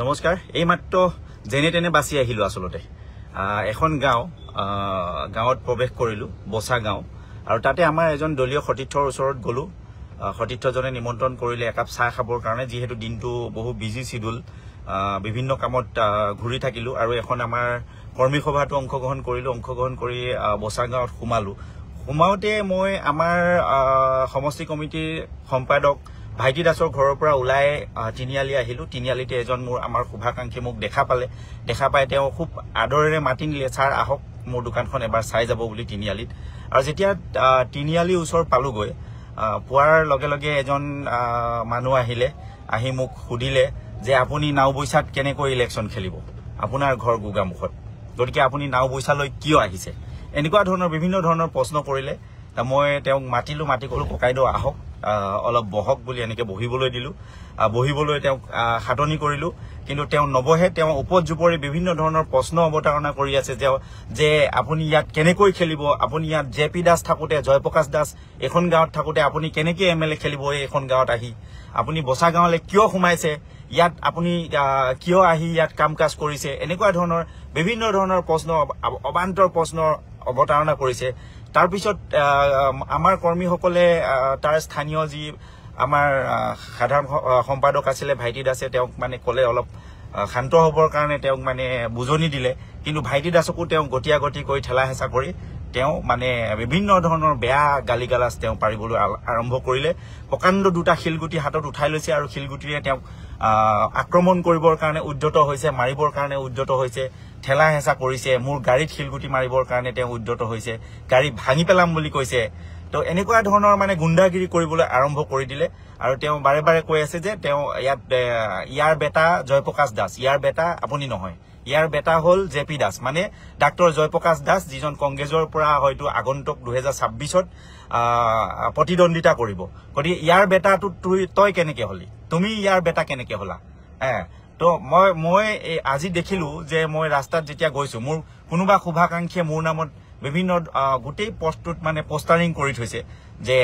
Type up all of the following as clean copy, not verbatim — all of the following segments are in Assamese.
নমস্কাৰ এই মাত্ৰ জেনে তেনে বাছি আহিলো আসলতে এখন গাঁৱত প্ৰৱেশ কৰিলো বসা গাঁও আৰু তাতে আমাৰ এজন দলীয় সতীৰ্থৰ ওচৰত গলো সতীৰ্থজনে নিমন্ত্ৰণ কৰিলে একাপ চাহ খাবৰ কাৰণে যিহেতু দিনটো বহু বিজি শিডিউল বিভিন্ন কামত ঘূৰি থাকিলো আৰু এখন আমাৰ কৰ্মী সভাটো অংশগ্ৰহণ কৰি বসা গাঁৱত সোমাওতে মই আমাৰ সমষ্টি কমিটিৰ সম্পাদক ভাইটি দাসৰ ঘৰৰ পৰা ওলাই তিনিআলি আহিলো তিনিআলিতে এজন আমাৰ শুভাকাংক্ষী মোক দেখা পাই তেওঁ খুব আদৰেৰে মাতি নিলে ছাৰ আহক মোৰ দোকানখন এবাৰ চাই যাব বুলি তিনিআলিত আৰু যেতিয়া তিনিআলি ওচৰ পালোগৈ পোৱাৰ লগে লগে এজন মানুহ আহি মোক সুধিলে যে আপুনি নাওবৈছাত কেনেকৈ ইলেকশ্যন খেলিব আপোনাৰ ঘৰ গোগামুখত গতিকে আপুনি নাওবৈছালৈ কিয় আহিছে এনেকুৱা ধৰণৰ বিভিন্ন ধৰণৰ প্ৰশ্ন কৰিলে মই তেওঁক মাতি কলো ককাইদেউ আহক অলপ বহক বুলি এনেকে বহিবলৈ দিলো বহিবলৈ তেওঁক খাটনি কৰিলো কিন্তু তেওঁ নবহে তেওঁ উপজুপৰি বিভিন্ন ধৰণৰ প্ৰশ্ন অৱতাৰণা কৰি আছে যে আপুনি ইয়াত কেনেকৈ খেলিব আপুনি ইয়াত জেপি দাস থাকোতে জয়প্ৰকাশ দাস এখন গাঁৱত থাকোতে আপুনি কেনেকৈ এমএলএ খেলিব এখন গাঁৱত আহি আপুনি বসা গাঁৱলৈ কিয় সোমাইছে ইয়াত আপুনি কিয় আহি ইয়াত কাম কাজ কৰিছে এনেকুৱা ধৰণৰ বিভিন্ন ধৰণৰ প্ৰশ্ন অবান্তৰ প্ৰশ্ন অৱতাৰণা কৰিছে তাৰ পিছত আমাৰ কৰ্মীসকলে তাৰ স্থানীয় যি আমাৰ সাধাৰণ সম্পাদক আছিল ভাইটি দাসে তেওঁক মানে কলে অলপ শান্ত হ'বৰ কাৰণে তেওঁক মানে বুজনি দিলে কিন্তু ভাইটি দাসকো তেওঁ গতি কৰি ঠেলা হেঁচা কৰি তেওঁ মানে বিভিন্ন ধৰণৰ বেয়া গালিগালাজ তেওঁ পাৰিবলৈ আৰম্ভ কৰিলে প্ৰকাণ্ড দুটা শিলগুটি হাতত উঠাই লৈছে আৰু শিলগুটিৰে তেওঁক আক্ৰমণ কৰিবৰ কাৰণে উদ্যত হৈছে মাৰিবৰ কাৰণে উদ্যত হৈছে ঠেলা হেঁচা কৰিছে মোৰ গাড়ীত শিলগুটি মাৰিবৰ কাৰণে তেওঁ উদ্যত হৈছে গাড়ী ভাঙি পেলাম বুলি কৈছে তো এনেকুৱা ধৰণৰ মানে গুণ্ডাগিৰি কৰিবলৈ আৰম্ভ কৰি দিলে আৰু তেওঁ বাৰে কৈ আছে যে তেওঁ ইয়াৰ বেটা জয়প্ৰকাশ দাস ইয়াৰ বেটা আপুনি নহয় ইয়াৰ বেটা হল জেপি দাস মানে ডাক্তৰ জয়প্ৰকাশ দাস যিজন কংগ্ৰেছৰ পৰা হয়তো আগন্তুক 2026ত প্ৰতিদ্বন্দ্বিতা কৰিব গতিকে ইয়াৰ বেটাটো তই কেনেকে হলি তুমি ইয়াৰ বেটা কেনেকে হলা তো মই আজি দেখিলো যে মই ৰাস্তাত যেতিয়া গৈছো মোৰ কোনোবা শুভাকাংক্ষীয়ে মোৰ নামত বিভিন্ন গোটেই পোষ্টত মানে পোষ্টাৰিং কৰি থৈছে যে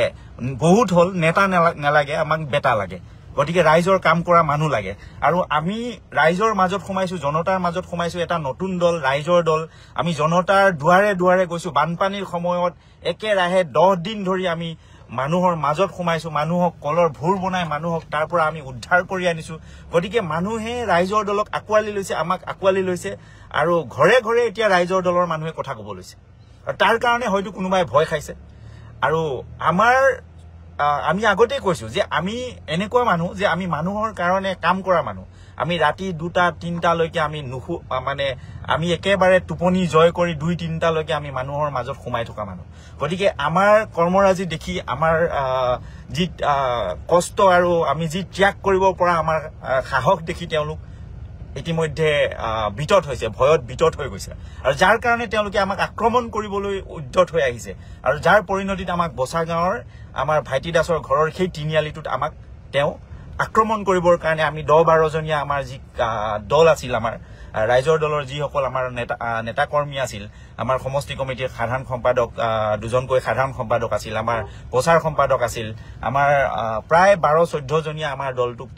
বহুত হল নেতা নালাগে আমাক বেটা লাগে গতিকে ৰাইজৰ কাম কৰা মানুহ লাগে আৰু আমি ৰাইজৰ মাজত সোমাইছো জনতাৰ মাজত সোমাইছো এটা নতুন দল ৰাইজৰ দল আমি জনতাৰ দুৱাৰে গৈছো বানপানীৰ সময়ত একেৰাহে 10 দিন ধৰি আমি মানুহৰ মাজত সোমাইছো মানুহক কলৰ ভুৰ বনাই মানুহক তাৰ পৰা আমি উদ্ধাৰ কৰি আনিছো গতিকে মানুহে ৰাইজৰ দলক আকোৱালি লৈছে আমাক আকোৱালি লৈছে আৰু ঘৰে এতিয়া ৰাইজৰ দলৰ মানুহে কথা ক'ব লৈছে আৰু তাৰ কাৰণে হয়তো কোনোবাই ভয় খাইছে আৰু আমি আগতেই কৈছো যে আমি এনেকুৱা মানুহ যে আমি মানুহৰ কাৰণে কাম কৰা মানুহ আমি ৰাতি 2-3টা লৈকে আমি নুখু মানে আমি একেবাৰে টোপনি জয় কৰি 2-3টা লৈকে আমি মানুহৰ মাজত সোমাই থকা মানুহ গতিকে আমাৰ কৰ্মৰাজি দেখি আমাৰ যি কষ্ট আৰু আমি যি ত্যাগ কৰিব পৰা আমাৰ সাহস দেখি তেওঁলোক ইতিমধ্যে বিতত হৈছে ভয়ত বিতত হৈ গৈছে আৰু যাৰ কাৰণে তেওঁলোকে আমাক আক্ৰমণ কৰিবলৈ উদ্যত হৈ আহিছে আৰু যাৰ পৰিণতিত আমাক বসা গাঁৱৰ আমাৰ ভাইটি দাসৰ ঘৰৰ সেই তিনিআলিটোত আমাক তেওঁ আক্ৰমণ কৰিবৰ কাৰণে আমি 10-12 জনীয়া আমাৰ যি দল আছিল আমাৰ ৰাইজৰ দলৰ যিসকল আমাৰ নেতা কৰ্মী আছিল আমাৰ সমষ্টি কমিটিৰ সাধাৰণ সম্পাদক দুজনকৈ সাধাৰণ সম্পাদক আছিল আমাৰ প্ৰচাৰ সম্পাদক আছিল আমাৰ প্ৰায় 12-14 জনীয়া আমাৰ দলটোক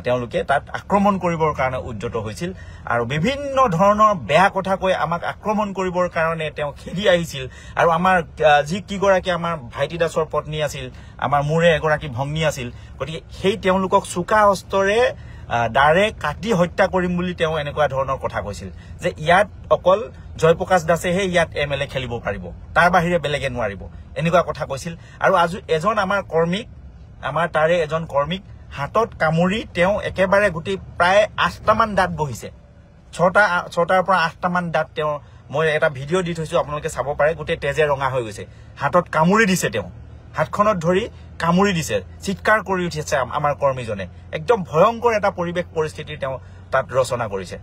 তেওঁলোকে তাত আক্ৰমণ কৰিবৰ কাৰণে উদ্যত হৈছিল আৰু বিভিন্ন ধৰণৰ বেয়া কথা কৈ আমাক আক্ৰমণ কৰিবৰ কাৰণে তেওঁ খেলি আহিছিল আৰু আমাৰ যি কিগৰাকী আমাৰ ভাইটি দাসৰ পত্নী আছিল আমাৰ মোৰে এগৰাকী ভগ্নী আছিল গতিকে সেই তেওঁলোকক চুকা অস্ত্ৰৰে দাৰে কাটি হত্যা কৰিম বুলি তেওঁ এনেকুৱা ধৰণৰ কথা কৈছিল যে ইয়াত অকল জয়প্ৰকাশ দাসেহে ইয়াত এমএলএ খেলিব পাৰিব তাৰ বাহিৰে বেলেগে নোৱাৰিব এনেকুৱা কথা কৈছিল আৰু আজি এজন আমাৰ কৰ্মীক আমাৰ তাৰে এজন কৰ্মীক হাতত কামুৰি তেওঁ একেবাৰে গোটেই প্ৰায় 8টামান দাঁত বহিছে 6টাৰ পৰা 8টামান দাঁত তেওঁ মই এটা ভিডিঅ' দি থৈছো আপোনালোকে চাব পাৰে গোটেই তেজে ৰঙা হৈ গৈছে হাতত কামুৰি দিছে তেওঁ হাতখনত ধৰি কামুৰি দিছে চিৎকাৰ কৰি উঠিছে আমাৰ কৰ্মীজনে একদম ভয়ংকৰ এটা পৰিস্থিতি তেওঁ তাত ৰচনা কৰিছে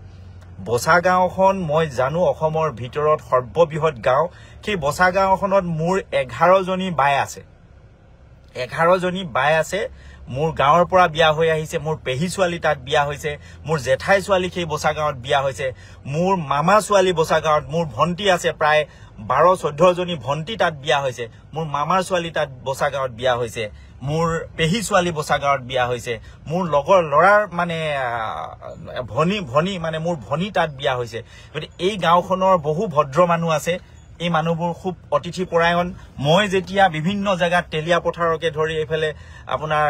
বসা গাঁওখন মই জানো অসমৰ ভিতৰত সৰ্ববৃহৎ গাঁও সেই বসা গাঁওখনত মোৰ 11 জনী বাই আছে 11 জনী বাই আছে মোৰ গাঁৱৰ পৰা বিয়া হৈ আহিছে মোৰ পেহী ছোৱালী তাত বিয়া হৈছে মোৰ জেঠাই ছোৱালী সেই বসা গাঁৱত বিয়া হৈছে মোৰ মামা ছোৱালী বসা গাঁৱত মোৰ ভন্টি আছে প্ৰায় 12-14 জনী ভণ্টি তাত বিয়া হৈছে মোৰ মামাৰ ছোৱালী তাত বসা গাঁৱত বিয়া হৈছে মোৰ পেহী ছোৱালী বসা গাঁৱত বিয়া হৈছে মোৰ লগৰ লৰাৰ মানে ভনী মানে মোৰ ভনী তাত বিয়া হৈছে গতি এই গাঁওখনৰ বহু ভদ্ৰ মানুহ আছে এই মানুহবোৰ খুব অতিথি পৰায়ণ মই যেতিয়া বিভিন্ন জায়গাত তেলিয়া পথাৰকে ধৰি এফালে আপোনাৰ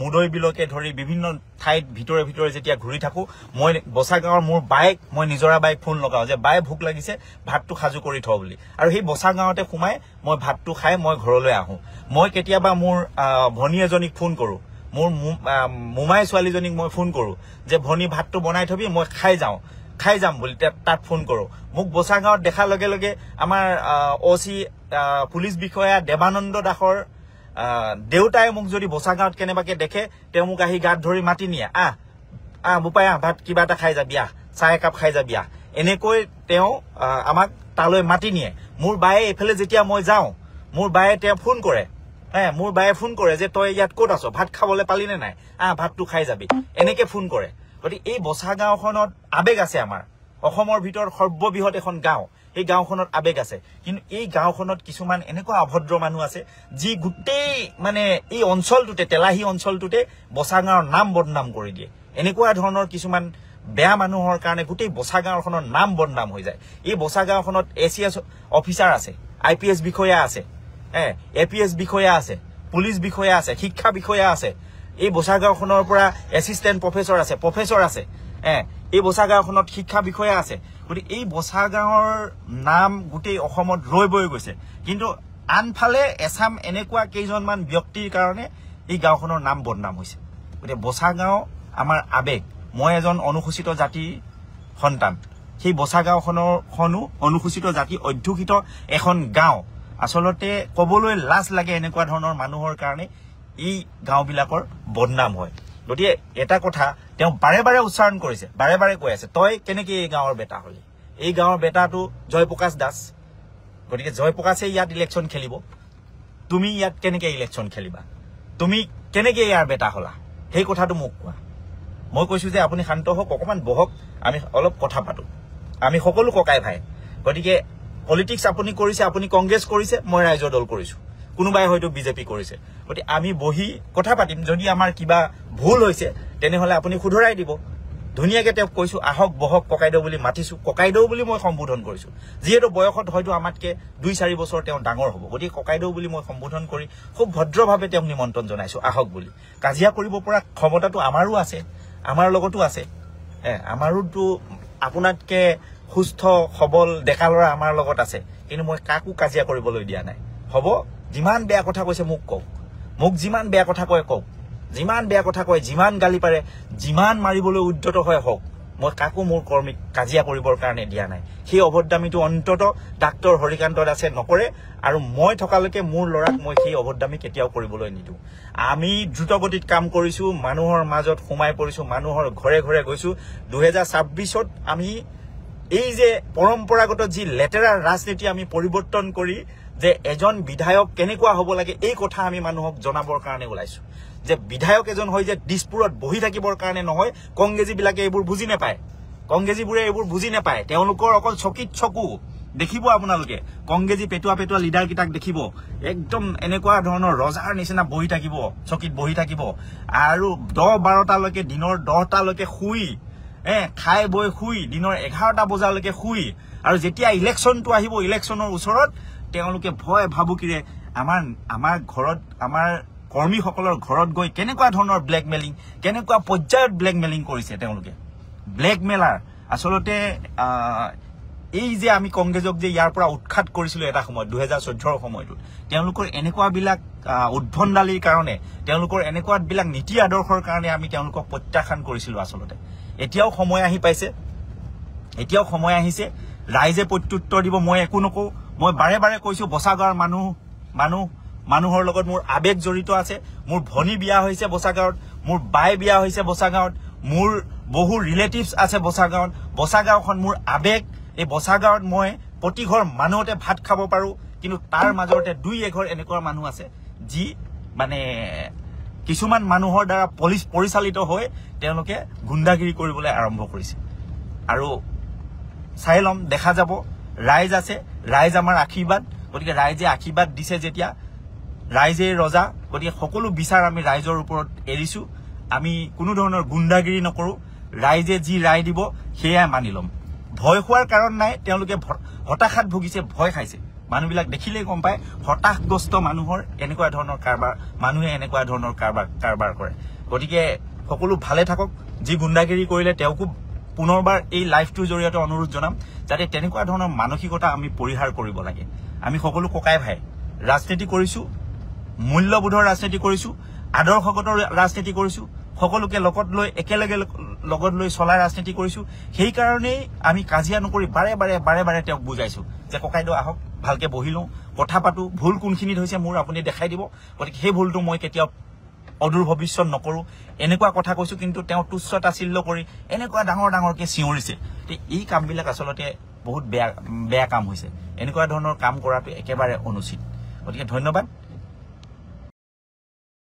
মুদৈ বিলকে ধৰি বিভিন্ন ঠাইত ভিতৰে ভিতৰে যেতিয়া ঘূৰি থাকো মই বসা গাঁৱৰ মোৰ বাইক মই নিজৰা বাইক ফোন লগাও যে বাই ভোক লাগিছে ভাতটো খাজু কৰি থ বুলি আৰু সেই বসা গাঁৱতে সোমাই মই ভাতটো খাই মই ঘৰলৈ আহো মই কেতিয়াবা মোৰ ভনী এজনীক ফোন কৰো মোৰ মুমাই ছোৱালীজনীক মই ফোন কৰো যে ভনী ভাতটো বনাই থবি মই খাই যাম বুলি তাত ফোন কৰো মোক বসা গাঁৱত দেখাৰ লগে লগে আমাৰ ওসি পুলিচ বিষয়া দেৱানন্দ দাসৰ দেউতাই মোক যদি বসা গাঁৱত কেনেবাকে দেখে তেওঁ মোক আহি গাত ধৰি মাতি নিয়ে বুপাই ভাত কিবা এটা খাই যাবি চাহ একাপ খাই যাবি এনেকৈ তেওঁ আমাক তালৈ মাতি নিয়ে মোৰ বায়ে এফালে যেতিয়া মই যাওঁ মোৰ বায়ে তেওঁ ফোন কৰে মোৰ বায়ে ফোন কৰে যে তই ইয়াত ক'ত আছ ভাত খাবলৈ পালি নে নাই ভাতটো খাই যাবি এনেকে ফোন কৰে গতিকে এই বসা গাঁওখনত আবেগ আছে আমাৰ অসমৰ ভিতৰত সৰ্ববৃহৎ এখন গাঁও এই গাঁওখনত আবেগ আছে কিন্তু এই গাঁওখনত কিছুমান এনেকুৱা অভদ্ৰ মানুহ আছে যি গোটেই মানে এই অঞ্চলটোতে তেলাহী অঞ্চলটোতে বসা গাঁৱৰ নাম বদনাম কৰি দিয়ে এনেকুৱা ধৰণৰ কিছুমান বেয়া মানুহৰ কাৰণে গোটেই বসা গাঁওখনৰ নাম বদনাম হৈ যায় এই বসা গাঁওখনত এচিএস অফিচাৰ আছে আইপিএস বিষয়া আছে এপিএস বিষয়া আছে পুলিচ বিষয়া আছে শিক্ষা বিষয়া আছে এই বসা গাঁওখনৰ পৰা এসিস্টেন্ট প্ৰফেসৰ আছে এই বসা গাঁওখনত শিক্ষা বিষয়া আছে গতিকে এই বসা গাঁৱৰ নাম গোটেই অসমত ৰৈ বৈ গৈছে কিন্তু আনফালে এছাম এনেকুৱা কেইজনমান ব্যক্তিৰ কাৰণে এই গাঁওখনৰ নাম বদনাম হৈছে গতিকে বসা গাঁও আমাৰ আবেগ মই এজন অনুসূচিত জাতিৰ সন্তান সেই বসা গাঁওখনো অনুসূচিত জাতি অধ্যুষিত এখন গাঁও আসলতে কবলৈ লাজ লাগে এনেকুৱা ধৰণৰ মানুহৰ কাৰণে এই গাঁওবিলাকৰ বদনাম হয় গতিকে এটা কথা তেওঁ বাৰে বাৰে উচ্চাৰণ কৰিছে বাৰে বাৰে কৈ আছে তই কেনেকৈ এই গাঁৱৰ বেটা হলি এই গাঁৱৰ বেটাটো জয়প্ৰকাশ দাস গতিকে জয়প্ৰকাশে ইয়াত ইলেকশ্যন খেলিব তুমি ইয়াত কেনেকৈ ইলেকশ্যন খেলিবা তুমি কেনেকৈ ইয়াৰ বেটা হলা সেই কথাটো মোক কোৱা মই কৈছো যে আপুনি শান্ত হওক অকমান বহক আমি অলপ কথা পাতো আমি সকলো ককাই ভাই গতিকে পলিটিক্স আপুনি কৰিছে আপুনি কংগ্ৰেছ কৰিছে মই ৰাইজৰ দল কৰিছো কোনোবাই হয়তো বিজেপি কৰিছে গতিকে আমি বহি কথা পাতিম যদি আমাৰ কিবা ভুল হৈছে তেনেহলে আপুনি শুধৰাই দিব ধুনীয়াকে তেওঁক কৈছো আহক বহক ককাইদেউ বুলি মাতিছো ককাইদেউ বুলি মই সম্বোধন কৰিছো যিহেতু বয়সত হয়তো আমাতকে 2-4 বছৰ তেওঁ ডাঙৰ হ'ব গতিকে ককাইদেউ বুলি মই সম্বোধন কৰি খুব ভদ্ৰভাৱে তেওঁক নিমন্ত্ৰণ জনাইছো আহক বুলি কাজিয়া কৰিব পৰা ক্ষমতাটো আমাৰো আছে আমাৰ লগতো আছে আমাৰোতো আপোনাতকে সুস্থ সবল ডেকা ল'ৰা আমাৰ লগত আছে কিন্তু মই কাকো কাজিয়া কৰিবলৈ দিয়া নাই হ'ব যিমান বেয়া কথা কৈছে মোক যিমান বেয়া কথা কওক যিমান বেয়া কথা কয় যিমান গালি পাৰে যিমান মাৰিবলৈ উদ্যত হয় হওক মই কাকো মোৰ কৰ্মীক কাজিয়া কৰিবৰ কাৰণে দিয়া নাই সেই অভদ্ৰামীটো অন্তত ডাক্তৰ হৰিকান্ত দাসে নকৰে আৰু মই থকালৈকে মোৰ ল'ৰাক মই সেই অভদ্ৰামী কেতিয়াও কৰিবলৈ নিদিওঁ আমি দ্ৰুতগতিত কাম কৰিছো মানুহৰ মাজত সোমাই পৰিছো মানুহৰ ঘৰে ঘৰে গৈছো 2026ত আমি এই যে পৰম্পৰাগত যি লেটেৰা ৰাজনীতি আমি পৰিৱৰ্তন কৰি যে এজন বিধায়ক কেনেকুৱা হ'ব লাগে এই কথা আমি মানুহক জনাবৰ কাৰণে ওলাইছো যে বিধায়ক এজন হয় যে দিছপুৰত বহি থাকিবৰ কাৰণে নহয় কংগ্ৰেছীবিলাকে এইবোৰ বুজি নাপায় কংগ্ৰেছীবোৰে এইবোৰ বুজি নাপায় তেওঁলোকৰ অকল চকিত চকু দেখিব আপোনালোকে কংগ্ৰেছী পেটুৱা লিডাৰ কিটাক দেখিব একদম এনেকুৱা ধৰণৰ ৰজাৰ নিচিনা বহি থাকিব চকিত বহি থাকিব আৰু 10-12টালৈকে দিনৰ 10টালৈকে শুই খাই বৈ শুই দিনৰ 11টা বজালৈকে শুই আৰু যেতিয়া ইলেকশ্যনটো আহিব ইলেকশ্যনৰ ওচৰত তেওঁলোকে ভয় ভাবুকিৰে আমাৰ ঘৰত আমাৰ কৰ্মীসকলৰ ঘৰত গৈ কেনেকুৱা ধৰণৰ ব্লেকমেলিং কেনেকুৱা পৰ্যায়ত ব্লেকমেলিং কৰিছে তেওঁলোকে ব্লেকমেলাৰ আসলতে এই যে আমি কংগ্ৰেছক যে ইয়াৰ পৰা উৎখাত কৰিছিলো এটা সময়ত 2014 সময়টোত তেওঁলোকৰ এনেকুৱাবিলাক উদ্ভণ্ডালিৰ কাৰণে তেওঁলোকৰ এনেকুৱাবিলাক নীতি আদৰ্শৰ কাৰণে আমি তেওঁলোকক প্ৰত্যাখ্যান কৰিছিলো আসলতে এতিয়াও সময় আহি পাইছে এতিয়াও সময় আহিছে ৰাইজে প্ৰত্যুত্তৰ দিব মই একো নকওঁ মই বাৰে বাৰে কৈছো বসা গাঁৱৰ মানুহৰ লগত মোৰ আবেগ জড়িত আছে মোৰ ভনী বিয়া হৈছে বসা গাঁৱত মোৰ বাই বিয়া হৈছে বসা গাঁৱত মোৰ বহু ৰিলেটিভছ আছে বসা গাঁওখন মোৰ আবেগ এই বসা গাঁৱত মই প্ৰতি ঘৰ মানুহতে ভাত খাব পাৰো কিন্তু তাৰ মাজতে 2-1 এনেকুৱা মানুহ আছে যি মানে কিছুমান মানুহৰ দ্বাৰা পুলিচ পৰিচালিত হৈ তেওঁলোকে গুণ্ডাগিৰি কৰিবলৈ আৰম্ভ কৰিছে আৰু চাই লম দেখা যাব ৰাইজ আছে, ৰাইজ আমাৰ আশীৰ্বাদ। গতিকে ৰাইজে আশীৰ্বাদ দিছে যেতিয়া ৰাইজে ৰজা, গতিকে সকলো বিচাৰ আমি ৰাইজৰ ওপৰত এৰিছো। আমি কোনো ধৰণৰ গুণ্ডাগিৰি নকৰো, ৰাইজে যি ৰায় দিব সেয়াই মানি ল'ম। ভয় খোৱাৰ কাৰণ নাই, তেওঁলোকে হতাশাত ভুগিছে, ভয় খাইছে। মানুহবিলাক দেখিলেই গম পায় হতাশগ্ৰস্ত মানুহৰ এনেকুৱা ধৰণৰ কাৰবাৰ, মানুহে এনেকুৱা ধৰণৰ কাৰবাৰ কৰে। গতিকে সকলো ভালে থাকক। যি গুণ্ডাগিৰি কৰিলে তেওঁকো পুনৰবাৰ এই লাইভটোৰ জৰিয়তে অনুৰোধ জনাম যাতে তেনেকুৱা ধৰণৰ মানসিকতা আমি পৰিহাৰ কৰিব লাগে। আমি সকলো ককাই ভাই ৰাজনীতি কৰিছো, মূল্যবোধৰ ৰাজনীতি কৰিছো, আদৰ্শগত ৰাজনীতি কৰিছো, সকলোকে লগত লৈ একেলগে লগত লৈ চলা ৰাজনীতি কৰিছো। সেইকাৰণেই আমি কাজিয়া নকৰি বাৰে বাৰে তেওঁক বুজাইছো যে ককাইদেউ আহক, ভালকে বহি লওঁ, কথা পাতো, ভুল কোনখিনিত হৈছে মোৰ আপুনি দেখাই দিব। গতিকে সেই ভুলটো মই কেতিয়াও অদূৰ ভৱিষ্যত নকৰো, এনেকুৱা কথা কৈছো। কিন্তু তেওঁ তুচ্ছ তাচ্ছিল্য কৰি এনেকুৱা ডাঙৰকে চিঞৰিছে। এই কামবিলাক আচলতে বহুত বেয়া কাম হৈছে। এনেকুৱা ধৰণৰ কাম কৰাটো একেবাৰে অনুচিত। গতিকে ধন্যবাদ।